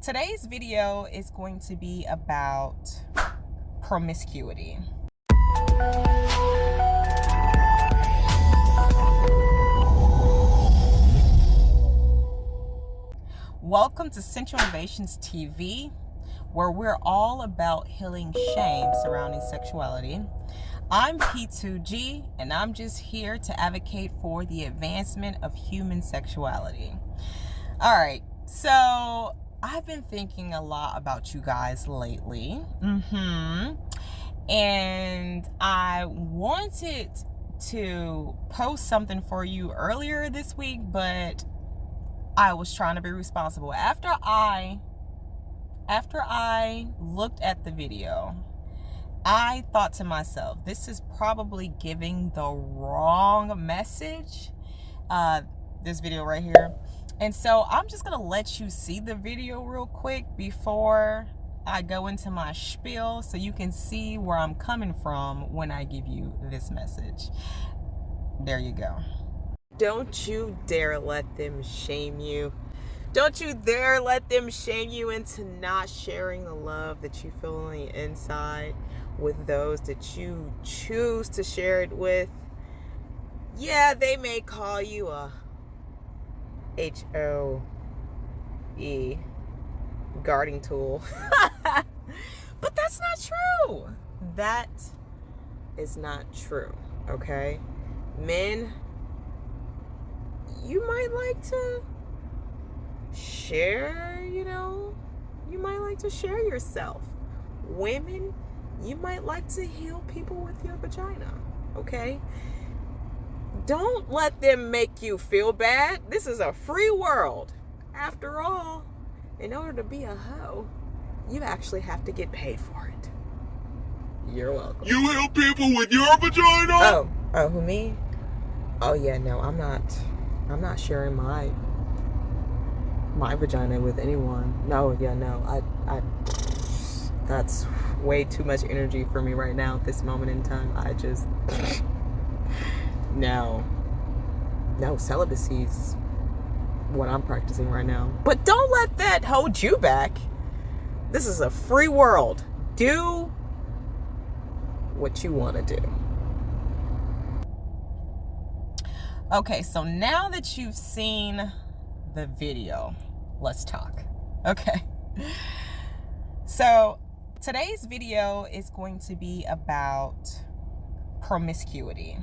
Today's video is going to be about promiscuity. Welcome to Central Innovations TV, where we're all about healing shame surrounding sexuality. I'm P2G, and I'm just here to advocate for the advancement of human sexuality. All right, so I've been thinking a lot about you guys lately. And I wanted to post something for you earlier this week, but I was trying to be responsible. After I looked at the video, I thought to myself, this is probably giving the wrong message. This video right here. And so I'm just gonna let you see the video real quick before I go into my spiel, so you can see where I'm coming from when I give you this message. There you go. Don't you dare let them shame you. Don't you dare let them shame you into not sharing the love that you feel on the inside with those that you choose to share it with. Yeah, they may call you a HOE guarding tool. But that's not true. That is not true, okay? Men, you might like to share, you might like to share yourself. Women, you might like to heal people with your vagina, okay? Don't let them make you feel bad. This is a free world. After all, in order to be a hoe, you actually have to get paid for it. You're welcome. You help people with your vagina? Oh, who, me? Oh yeah, no, I'm not sharing my vagina with anyone. No, I that's way too much energy for me right now at this moment in time. No, celibacy's what I'm practicing right now. But don't let that hold you back. This is a free world. Do what you want to do. Okay, so now that you've seen the video, let's talk. Okay. So today's video is going to be about promiscuity.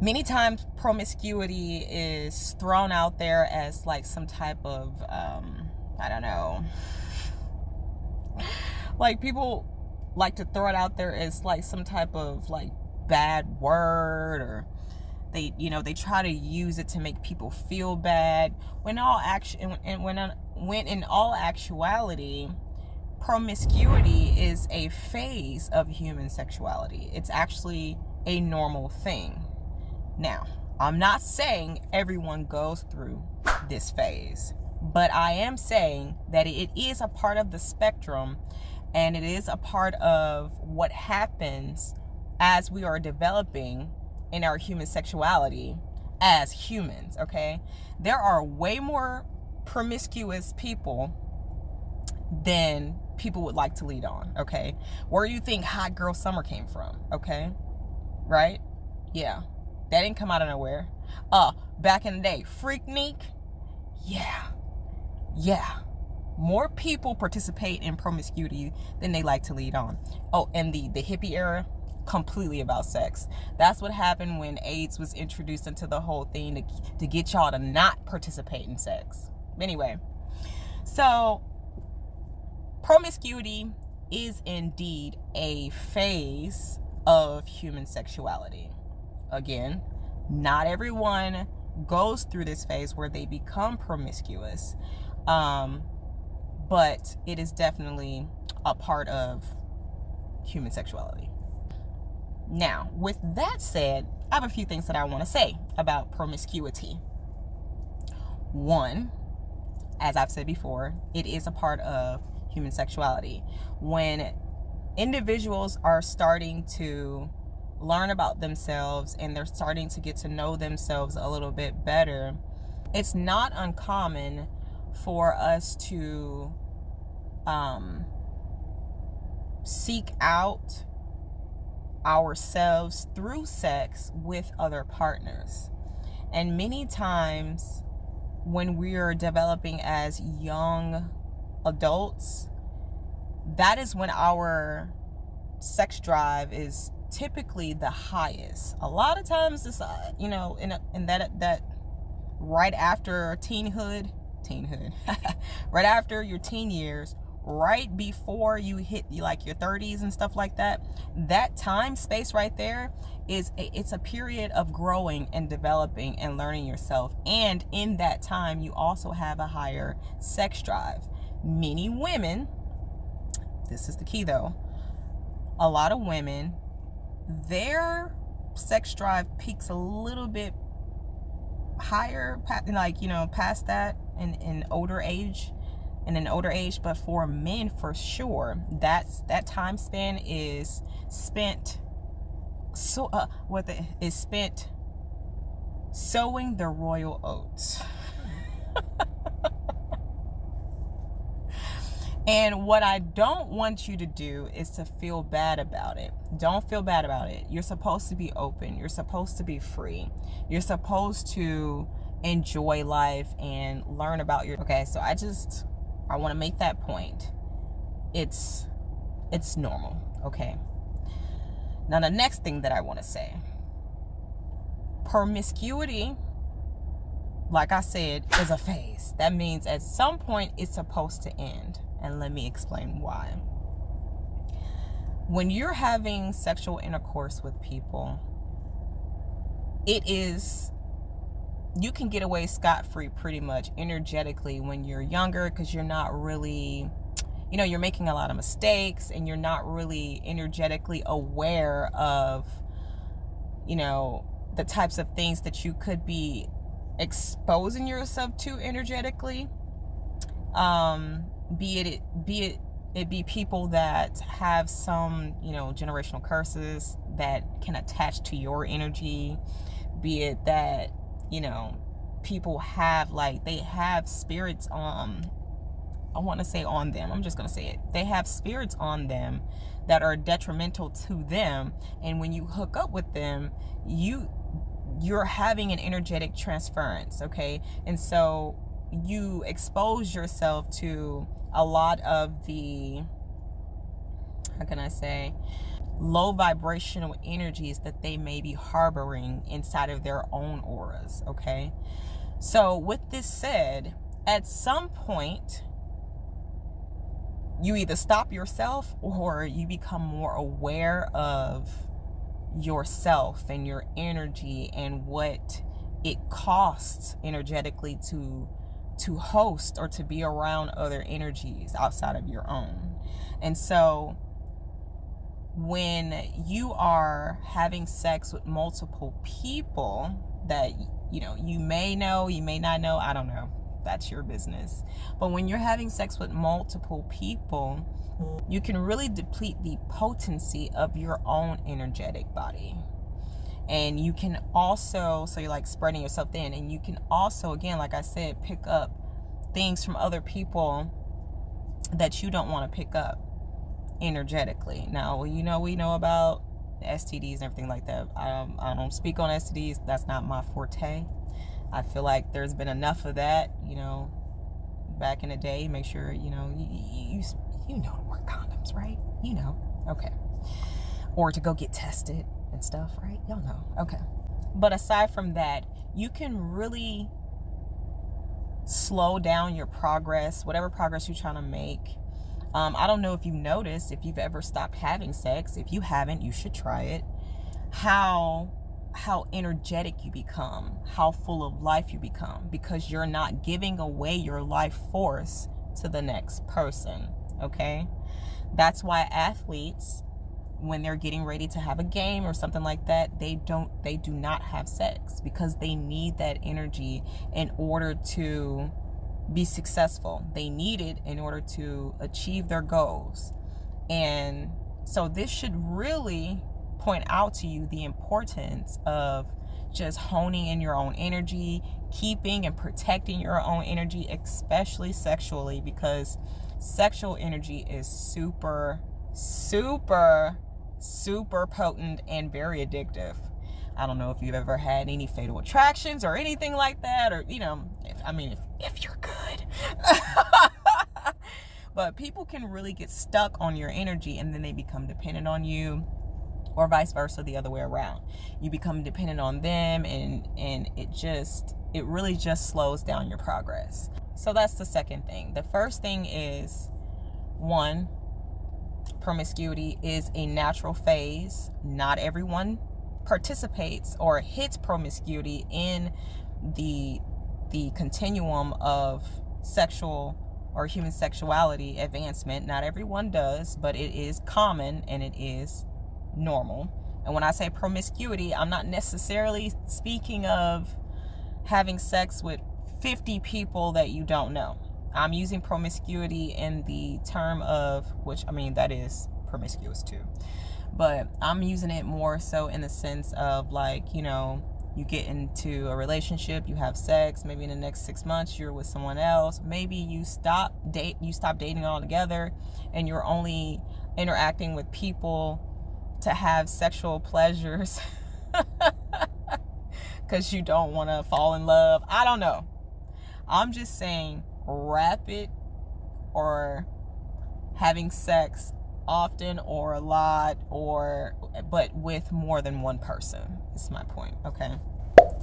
Many times promiscuity is thrown out there as like some type of, I don't know, like people like to throw it out there as like some type of like bad word, or they try to use it to make people feel bad, when in all actuality, promiscuity is a phase of human sexuality. It's actually a normal thing. Now, I'm not saying everyone goes through this phase, but I am saying that it is a part of the spectrum, and it is a part of what happens as we are developing in our human sexuality as humans, okay? There are way more promiscuous people than people would like to lead on, okay? Where do you think Hot Girl Summer came from, okay? Right? Yeah. That didn't come out of nowhere. Back in the day, Freaknik, yeah. More people participate in promiscuity than they like to lead on. Oh, and the hippie era, completely about sex. That's what happened when AIDS was introduced into the whole thing, to get y'all to not participate in sex. Anyway, so promiscuity is indeed a phase of human sexuality. Again, not everyone goes through this phase where they become promiscuous, but it is definitely a part of human sexuality. Now, with that said, I have a few things that I want to say about promiscuity. One, as I've said before, it is a part of human sexuality. When individuals are starting to learn about themselves and they're starting to get to know themselves a little bit better, it's not uncommon for us to seek out ourselves through sex with other partners. And many times when we are developing as young adults, that is when our sex drive is typically the highest. A lot of times it's in that right after teenhood right after your teen years, right before you hit like your 30s and stuff like that, that time space right there it's a period of growing and developing and learning yourself. And in that time, you also have a higher sex drive. Many women, this is the key though, a lot of women, their sex drive peaks a little bit higher, past that in an older age, but for men, for sure, that time span is spent spent sowing the royal oats. And what I don't want you to do is to feel bad about it. Don't feel bad about it. You're supposed to be open. You're supposed to be free. You're supposed to enjoy life and learn about your... Okay, so I want to make that point. It's normal, okay? Now, the next thing that I want to say, promiscuity, like I said, is a phase. That means at some point it's supposed to end. And let me explain why. When you're having sexual intercourse with people, you can get away scot-free pretty much energetically when you're younger, because you're not really, you're making a lot of mistakes and you're not really energetically aware of, the types of things that you could be exposing yourself to energetically. Be it people that have some, generational curses that can attach to your energy, be it that, people have, they have spirits on, I want to say on them, I'm just going to say it. They have spirits on them that are detrimental to them. And when you hook up with them, you're having an energetic transference, okay? And so you expose yourself to a lot of the, how can I say, low vibrational energies that they may be harboring inside of their own auras, okay? So with this said, at some point, you either stop yourself or you become more aware of yourself and your energy and what it costs energetically to host or to be around other energies outside of your own. And so when you are having sex with multiple people that, you may know, you may not know, I don't know, that's your business. But when you're having sex with multiple people, you can really deplete the potency of your own energetic body. And you can also, so you're like spreading yourself thin, and you can also, again, like I said, pick up things from other people that you don't want to pick up energetically. Now, we know about STDs and everything like that. I don't speak on STDs. That's not my forte. I feel like there's been enough of that, back in the day. Make sure, you know to wear condoms, right? Okay. Or to go get tested and stuff, right? Y'all know. Okay. But aside from that, you can really slow down your progress, whatever progress you're trying to make. I don't know if you've noticed, if you've ever stopped having sex. If you haven't, you should try it. How energetic you become, how full of life you become, because you're not giving away your life force to the next person, okay? That's why athletes, when they're getting ready to have a game or something like that, they do not have sex, because they need that energy in order to be successful. They need it in order to achieve their goals. And so this should really point out to you the importance of just honing in your own energy, keeping and protecting your own energy, especially sexually, because sexual energy is super, super, super potent and very addictive. I don't know if you've ever had any fatal attractions or anything like that, or, you know, if you're good. But people can really get stuck on your energy, and then they become dependent on you, or vice versa, the other way around. You become dependent on them, and it really just slows down your progress. So that's the second thing. The first thing is, one, promiscuity is a natural phase. Not everyone participates or hits promiscuity in the continuum of sexual or human sexuality advancement. Not everyone does, but it is common and it is normal. And when I say promiscuity, I'm not necessarily speaking of having sex with 50 people that you don't know. I'm using promiscuity in the term of, which, I mean, that is promiscuous too, but I'm using it more so in the sense of, like, you know, you get into a relationship, you have sex, maybe in the next 6 months you're with someone else, maybe you stop dating altogether, and you're only interacting with people to have sexual pleasures because you don't want to fall in love. I don't know. I'm just saying, rapid or having sex often or a lot, but with more than one person is my point. Okay,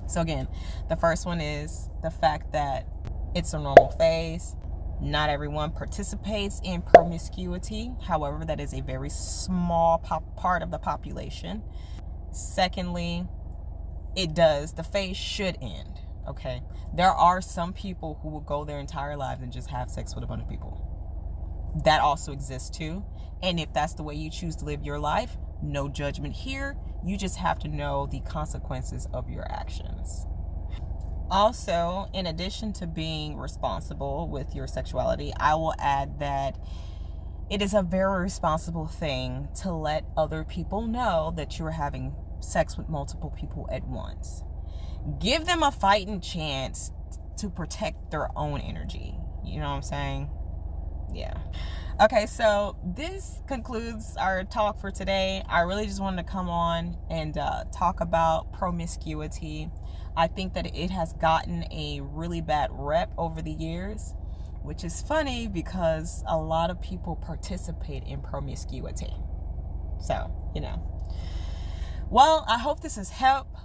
so again, the first one is the fact that it's a normal phase. Not everyone participates in promiscuity. However, that is a very small part of the population. Secondly, the phase should end. Okay, there are some people who will go their entire lives and just have sex with a bunch of people. That also exists too. And if that's the way you choose to live your life, no judgment here. You just have to know the consequences of your actions. Also, in addition to being responsible with your sexuality, I will add that it is a very responsible thing to let other people know that you're having sex with multiple people at once. Give them a fighting chance to protect their own energy. You know what I'm saying? Yeah. Okay, so this concludes our talk for today. I really just wanted to come on and talk about promiscuity. I think that it has gotten a really bad rep over the years, which is funny because a lot of people participate in promiscuity. So, you know. Well, I hope this has helped.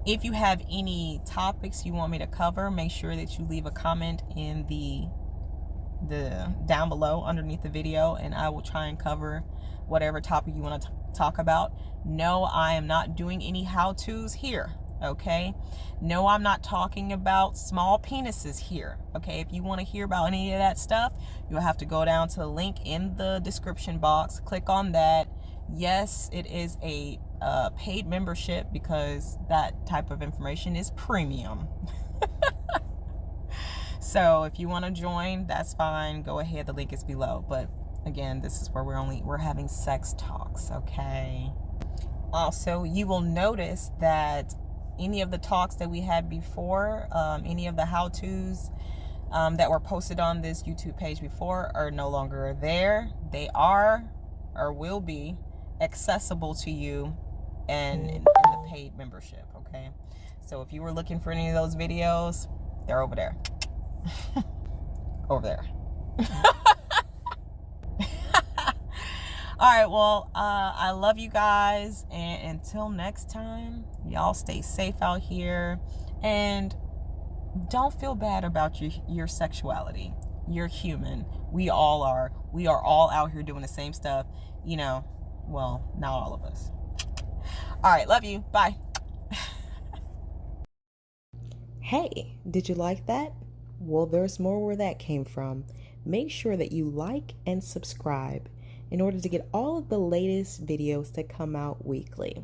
If you have any topics you want me to cover, make sure that you leave a comment in the down below underneath the video, and I will try and cover whatever topic you want to talk about. No, I am not doing any how-tos here. Okay, no, I'm not talking about small penises here. Okay, if you want to hear about any of that stuff, you'll have to go down to the link in the description box, click on that. Yes, it is a paid membership because that type of information is premium. So if you want to join, that's fine. Go ahead. The link is below. But again, this is where we're having sex talks. Okay. Also, you will notice that any of the talks that we had before, any of the how-tos that were posted on this YouTube page before are no longer there. They are or will be accessible to you and in the paid membership. Okay. So if you were looking for any of those videos, they're over there. Over there. All right, well, I love you guys, and until next time, y'all stay safe out here, and don't feel bad about your sexuality. You're human. We all are. We are all out here doing the same stuff, you know. Well, not all of us. All right, love you. Bye. Hey, did you like that? Well, there's more where that came from. Make sure that you like and subscribe in order to get all of the latest videos that come out weekly.